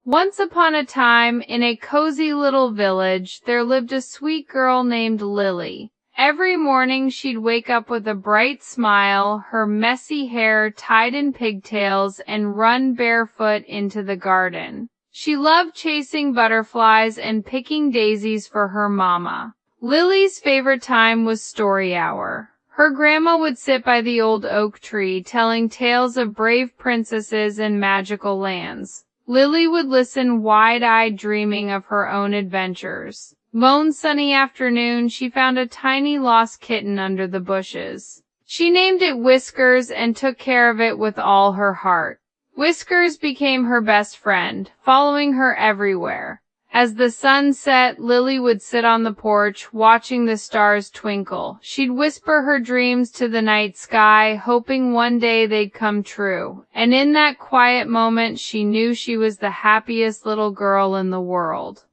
Once upon a time, in a cozy little village, there lived a sweet girl named Lily. Every morning she'd wake up with a bright smile, her messy hair tied in pigtails, and run barefoot into the garden. She loved chasing butterflies and picking daisies for her mama. Lily's favorite time was story hour. Her grandma would sit by the old oak tree telling tales of brave princesses and magical lands. Lily would listen wide-eyed, dreaming of her own adventures. One sunny afternoon, she found a tiny lost kitten under the bushes. She named it Whiskers and took care of it with all her heart. Whiskers became her best friend, following her everywhere. As the sun set, Lily would sit on the porch, watching the stars twinkle. She'd whisper her dreams to the night sky, hoping one day they'd come true. And in that quiet moment, she knew she was the happiest little girl in the world.